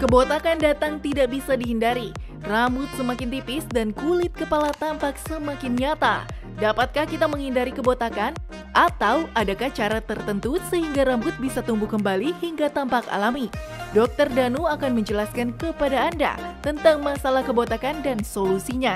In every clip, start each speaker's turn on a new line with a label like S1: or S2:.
S1: Kebotakan datang tidak bisa dihindari. Rambut semakin tipis dan kulit kepala tampak semakin nyata. Dapatkah kita menghindari kebotakan? Atau adakah cara tertentu sehingga rambut bisa tumbuh kembali hingga tampak alami? Dokter Danu akan menjelaskan kepada Anda tentang masalah kebotakan dan solusinya.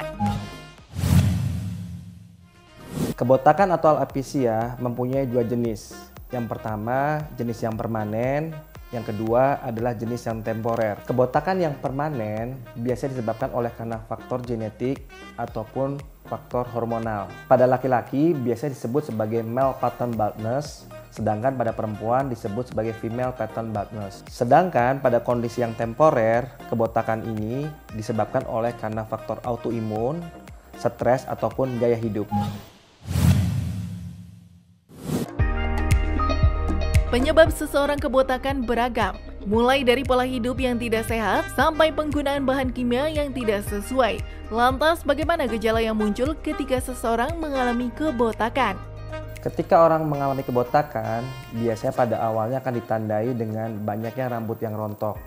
S2: Kebotakan atau alopecia mempunyai dua jenis. Yang pertama, jenis yang permanen. Yang kedua adalah jenis yang temporer. Kebotakan yang permanen biasanya disebabkan oleh karena faktor genetik ataupun faktor hormonal. Pada laki-laki biasanya disebut sebagai male pattern baldness, sedangkan pada perempuan disebut sebagai female pattern baldness. Sedangkan pada kondisi yang temporer, kebotakan ini disebabkan oleh karena faktor autoimun, stres ataupun gaya hidup.
S1: Penyebab seseorang kebotakan beragam, mulai dari pola hidup yang tidak sehat sampai penggunaan bahan kimia yang tidak sesuai. Lantas, bagaimana gejala yang muncul ketika seseorang mengalami kebotakan?
S2: Ketika orang mengalami kebotakan, biasanya pada awalnya akan ditandai dengan banyaknya rambut yang rontok.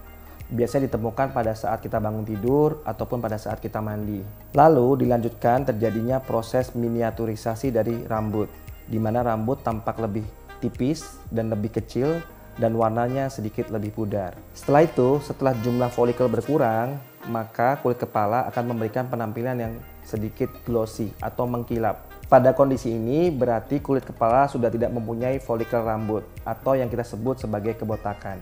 S2: Biasanya ditemukan pada saat kita bangun tidur ataupun pada saat kita mandi. Lalu dilanjutkan terjadinya proses miniaturisasi dari rambut, di mana rambut tampak lebih tipis dan lebih kecil dan warnanya sedikit lebih pudar. Setelah itu, setelah jumlah folikel berkurang, maka kulit kepala akan memberikan penampilan yang sedikit glossy atau mengkilap. Pada kondisi ini berarti kulit kepala sudah tidak mempunyai folikel rambut atau yang kita sebut sebagai kebotakan.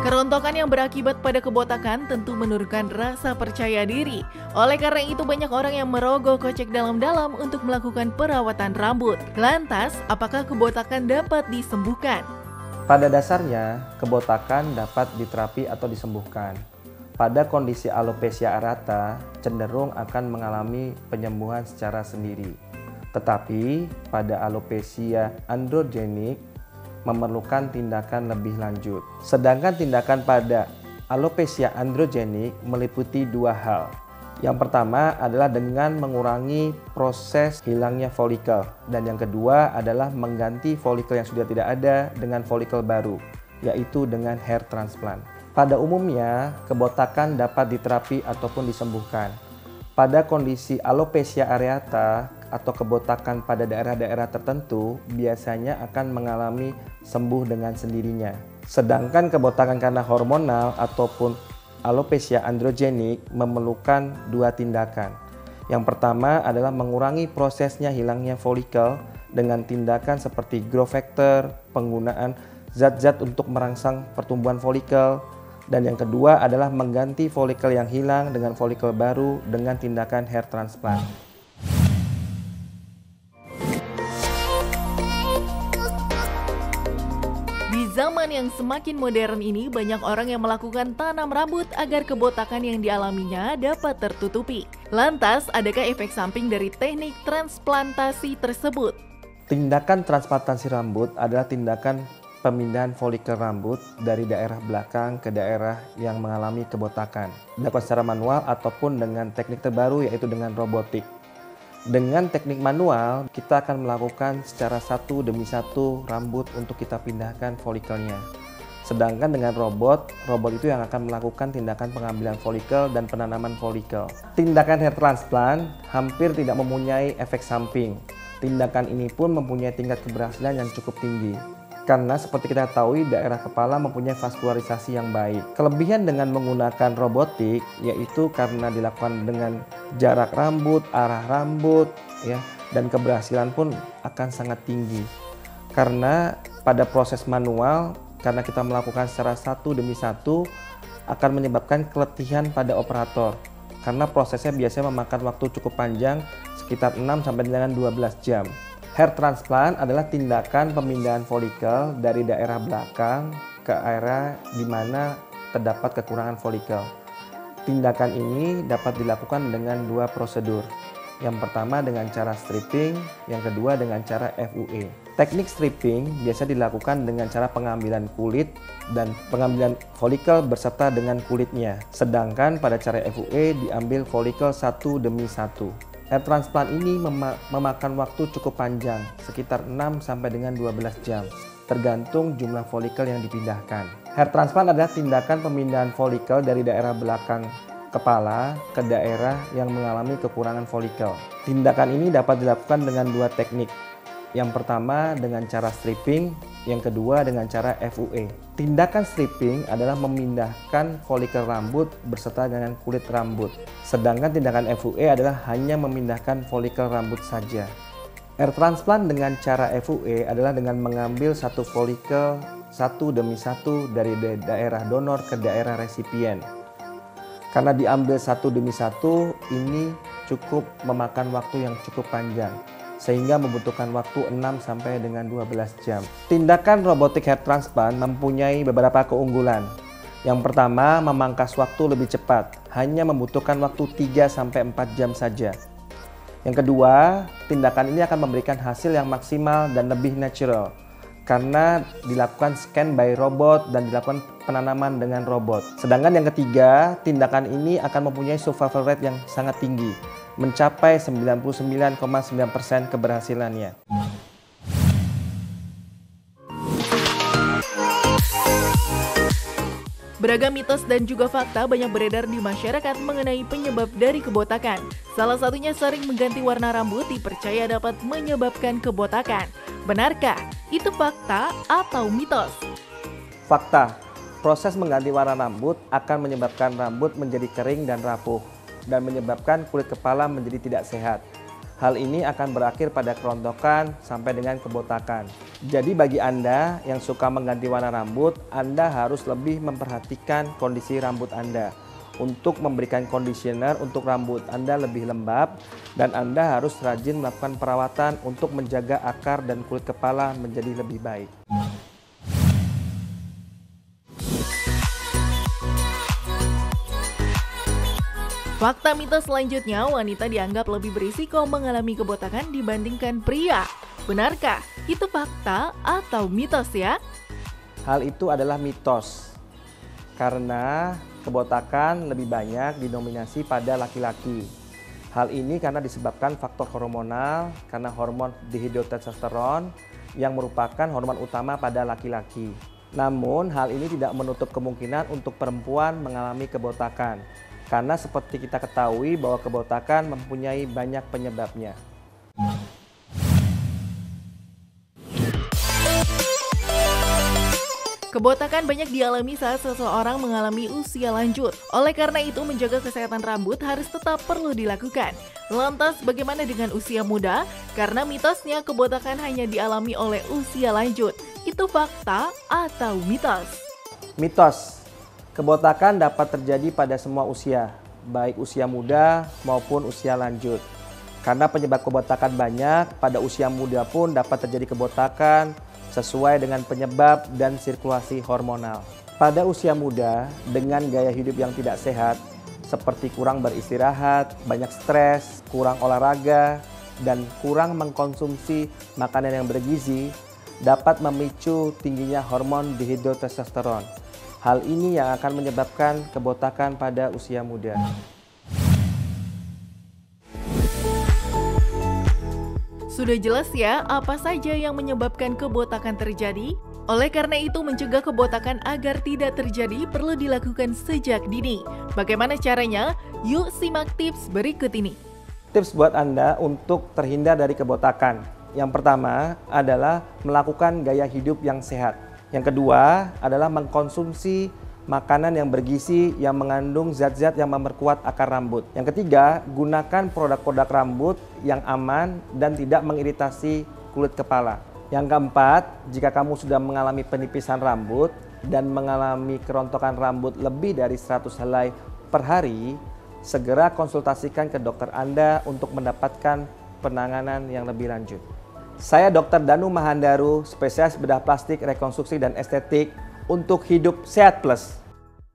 S1: Kerontokan yang berakibat pada kebotakan tentu menurunkan rasa percaya diri. Oleh karena itu banyak orang yang merogoh kocek dalam-dalam untuk melakukan perawatan rambut. Lantas, apakah kebotakan dapat disembuhkan?
S2: Pada dasarnya, kebotakan dapat diterapi atau disembuhkan. Pada kondisi alopecia areata, cenderung akan mengalami penyembuhan secara sendiri. Tetapi, pada alopecia androgenik, memerlukan tindakan lebih lanjut. Sedangkan tindakan pada alopecia androgenik meliputi dua hal. Yang pertama adalah dengan mengurangi proses hilangnya folikel, dan yang kedua adalah mengganti folikel yang sudah tidak ada dengan folikel baru, yaitu dengan hair transplant. Pada umumnya, kebotakan dapat diterapi ataupun disembuhkan. Pada kondisi alopecia areata atau kebotakan pada daerah-daerah tertentu biasanya akan mengalami sembuh dengan sendirinya. Sedangkan kebotakan karena hormonal ataupun alopecia androgenik memerlukan dua tindakan. Yang pertama adalah mengurangi prosesnya hilangnya folikel dengan tindakan seperti growth factor, penggunaan zat-zat untuk merangsang pertumbuhan folikel, dan yang kedua adalah mengganti folikel yang hilang dengan folikel baru dengan tindakan hair transplant.
S1: Di zaman yang semakin modern ini, banyak orang yang melakukan tanam rambut agar kebotakan yang dialaminya dapat tertutupi. Lantas, adakah efek samping dari teknik transplantasi tersebut?
S2: Tindakan transplantasi rambut adalah tindakan pemindahan folikel rambut dari daerah belakang ke daerah yang mengalami kebotakan. Dilakukan secara manual ataupun dengan teknik terbaru yaitu dengan robotik. Dengan teknik manual, kita akan melakukan secara satu demi satu rambut untuk kita pindahkan folikelnya. Sedangkan dengan robot itu yang akan melakukan tindakan pengambilan folikel dan penanaman folikel. Tindakan hair transplant hampir tidak mempunyai efek samping. Tindakan ini pun mempunyai tingkat keberhasilan yang cukup tinggi. Karena seperti kita ketahui daerah kepala mempunyai vaskularisasi yang baik. Kelebihan dengan menggunakan robotik yaitu karena dilakukan dengan jarak rambut, arah rambut, ya, dan keberhasilan pun akan sangat tinggi. Karena pada proses manual, karena kita melakukan secara satu demi satu akan menyebabkan keletihan pada operator. Karena prosesnya biasanya memakan waktu cukup panjang sekitar 6 sampai dengan 12 jam. Hair transplant adalah tindakan pemindahan folikel dari daerah belakang ke area di mana terdapat kekurangan folikel. Tindakan ini dapat dilakukan dengan dua prosedur. Yang pertama dengan cara stripping, yang kedua dengan cara FUE. Teknik stripping biasa dilakukan dengan cara pengambilan kulit dan pengambilan folikel berserta dengan kulitnya. Sedangkan pada cara FUE diambil folikel satu demi satu. Hair transplant ini memakan waktu cukup panjang, sekitar 6 sampai dengan 12 jam, tergantung jumlah folikel yang dipindahkan. Hair transplant adalah tindakan pemindahan folikel dari daerah belakang kepala ke daerah yang mengalami kekurangan folikel. Tindakan ini dapat dilakukan dengan dua teknik. Yang pertama dengan cara stripping, yang kedua dengan cara FUE. Tindakan stripping adalah memindahkan folikel rambut berserta dengan kulit rambut. Sedangkan tindakan FUE adalah hanya memindahkan folikel rambut saja. Hair transplant dengan cara FUE adalah dengan mengambil satu folikel satu demi satu dari daerah donor ke daerah resipien. Karena diambil satu demi satu, ini cukup memakan waktu yang cukup panjang, sehingga membutuhkan waktu 6 sampai dengan 12 jam. Tindakan robotik hair transplant mempunyai beberapa keunggulan. Yang pertama, memangkas waktu lebih cepat, hanya membutuhkan waktu 3 sampai 4 jam saja. Yang kedua, tindakan ini akan memberikan hasil yang maksimal dan lebih natural, karena dilakukan scan by robot dan dilakukan penanaman dengan robot. Sedangkan yang ketiga, tindakan ini akan mempunyai survival rate yang sangat tinggi, mencapai 99,9% keberhasilannya.
S1: Beragam mitos dan juga fakta banyak beredar di masyarakat mengenai penyebab dari kebotakan. Salah satunya sering mengganti warna rambut dipercaya dapat menyebabkan kebotakan. Benarkah itu fakta atau mitos?
S2: Fakta, proses mengganti warna rambut akan menyebabkan rambut menjadi kering dan rapuh, dan menyebabkan kulit kepala menjadi tidak sehat. Hal ini akan berakhir pada kerontokan sampai dengan kebotakan. Jadi bagi Anda yang suka mengganti warna rambut, Anda harus lebih memperhatikan kondisi rambut Anda untuk memberikan conditioner untuk rambut Anda lebih lembab, dan Anda harus rajin melakukan perawatan untuk menjaga akar dan kulit kepala menjadi lebih baik.
S1: Fakta mitos selanjutnya, wanita dianggap lebih berisiko mengalami kebotakan dibandingkan pria. Benarkah itu fakta atau mitos ya?
S2: Hal itu adalah mitos, karena kebotakan lebih banyak didominasi pada laki-laki. Hal ini karena disebabkan faktor hormonal, karena hormon dihidrotestosteron yang merupakan hormon utama pada laki-laki. Namun hal ini tidak menutup kemungkinan untuk perempuan mengalami kebotakan, karena seperti kita ketahui bahwa kebotakan mempunyai banyak penyebabnya.
S1: Kebotakan banyak dialami saat seseorang mengalami usia lanjut. Oleh karena itu, menjaga kesehatan rambut harus tetap perlu dilakukan. Lantas, bagaimana dengan usia muda? Karena mitosnya kebotakan hanya dialami oleh usia lanjut. Itu fakta atau mitos?
S2: Mitos. Kebotakan dapat terjadi pada semua usia, baik usia muda maupun usia lanjut. Karena penyebab kebotakan banyak, pada usia muda pun dapat terjadi kebotakan sesuai dengan penyebab dan sirkulasi hormonal. Pada usia muda, dengan gaya hidup yang tidak sehat, seperti kurang beristirahat, banyak stres, kurang olahraga, dan kurang mengkonsumsi makanan yang bergizi, dapat memicu tingginya hormon dihidrotestosteron. Hal ini yang akan menyebabkan kebotakan pada usia muda.
S1: Sudah jelas ya apa saja yang menyebabkan kebotakan terjadi? Oleh karena itu, mencegah kebotakan agar tidak terjadi perlu dilakukan sejak dini. Bagaimana caranya? Yuk simak tips berikut ini.
S2: Tips buat Anda untuk terhindar dari kebotakan. Yang pertama adalah melakukan gaya hidup yang sehat. Yang kedua adalah mengkonsumsi makanan yang bergizi yang mengandung zat-zat yang memperkuat akar rambut. Yang ketiga, gunakan produk-produk rambut yang aman dan tidak mengiritasi kulit kepala. Yang keempat, jika kamu sudah mengalami penipisan rambut dan mengalami kerontokan rambut lebih dari 100 helai per hari, segera konsultasikan ke dokter Anda untuk mendapatkan penanganan yang lebih lanjut. Saya Dr. Danu Mahandaru, spesialis bedah plastik, rekonstruksi, dan estetik untuk Hidup Sehat Plus.